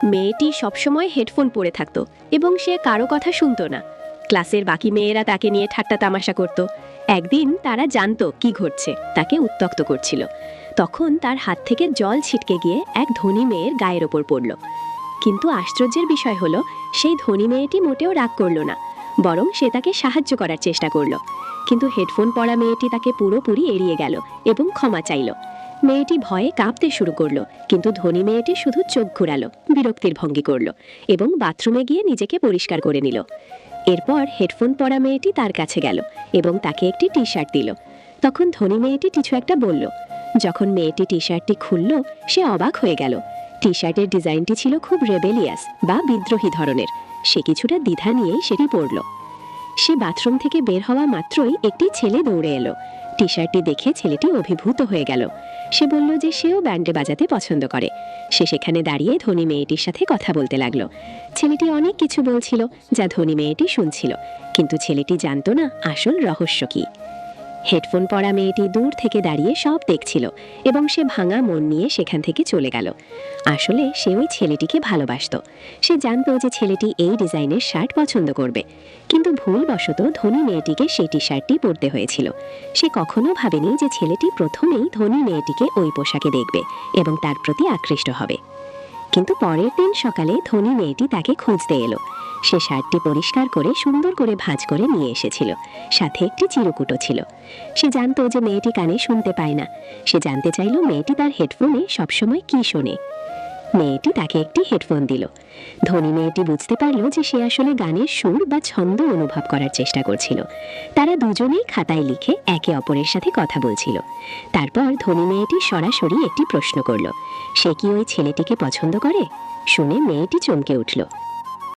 মেয়েটি সবসময় হেডফোন পরে থাকত এবং সে কারো কথা শুনতো না। ক্লাসের বাকি মেয়েরা তাকে নিয়ে ঠাট্টা তামাশা করত। একদিন তারা জানতো কি ঘটছে, তাকে উত্ত্যক্ত করছিল। তখন তার হাত থেকে জল ছিটকে গিয়ে এক ধনী মেয়ের গায়ের ওপর পড়ল। কিন্তু আশ্চর্যের বিষয় হলো, সেই ধনী মেয়েটি মোটেও রাগ করল না, বরং সে তাকে সাহায্য করার চেষ্টা করল। কিন্তু হেডফোন পরা মেয়েটি তাকে পুরোপুরি এড়িয়ে গেল এবং ক্ষমা চাইল। মেয়েটি ভয়ে কাঁপতে শুরু করলো, কিন্তু ধনী মেয়েটি শুধু চোখ ঘুরালো, বিরক্তির ভঙ্গি করলো এবং বাথরুমে গিয়ে নিজেকে পরিষ্কার করে নিল। এরপর হেডফোন পরা মেয়েটি তার কাছে গেল এবং তাকে একটি টি শার্ট দিল। তখন ধনী মেয়েটি কিছু একটা বলল। যখন মেয়েটি টি শার্টটি খুলল, সে অবাক হয়ে গেল। টি শার্টের ডিজাইনটি ছিল খুব রেবেলিয়াস বা বিদ্রোহী ধরনের। সে কিছুটা দ্বিধা নিয়েই সেটি পরল। সে বাথরুম থেকে বের হওয়া মাত্রই একটি ছেলে দৌড়ে এলো। টি শার্টটি দেখে ছেলেটি অভিভূত হয়ে গেল। সে বলল যে সেও ব্যান্ডে বাজাতে পছন্দ করে। সে সেখানে দাঁড়িয়ে ধনী মেয়েটির সাথে কথা বলতে লাগলো। ছেলেটি অনেক কিছু বলছিল, যা ধনী মেয়েটি শুনছিল, কিন্তু ছেলেটি জানতো না আসল রহস্য কি। হেডফোন পরা মেয়েটি দূর থেকে দাঁড়িয়ে সব দেখছিল এবং সে ভাঙা মন নিয়ে সেখান থেকে চলে গেল। আসলে সে ওই ছেলেটিকে ভালোবাসতো। সে জানতো যে ছেলেটি এই ডিজাইনের শার্ট পছন্দ করবে, কিন্তু ভুলবশত ধনী মেয়েটিকে সেই টি শার্টটি পরতে হয়েছিল। সে কখনো ভাবেনি যে ছেলেটি প্রথমেই ধনী মেয়েটিকে ওই পোশাকে দেখবে এবং তার প্রতি আকৃষ্ট হবে। কিন্তু পরের দিন সকালে ধনী মেয়েটি তাকে খুঁজতে এলো। সে শার্টটি পরিষ্কার করে সুন্দর করে ভাঁজ করে নিয়ে এসেছিল, সাথে একটি চিরকুটও ছিল। সে জানতো যে মেয়েটি কানে শুনতে পায় না। সে জানতে চাইল মেয়েটি তার হেডফোনে সবসময় কি শোনে। মেয়েটি তাকে একটি হেডফোন দিল। ধনী মেয়েটি বুঝতে পারল যে সে আসলে গানের সুর বা ছন্দ অনুভব করার চেষ্টা করছিল। তারা দুজনেই খাতায় লিখে একে অপরের সাথে কথা বলছিল। তারপর ধনী মেয়েটি সরাসরি একটি প্রশ্ন করল, সে কি ওই ছেলেটিকে পছন্দ করে? শুনে মেয়েটি চমকে উঠল।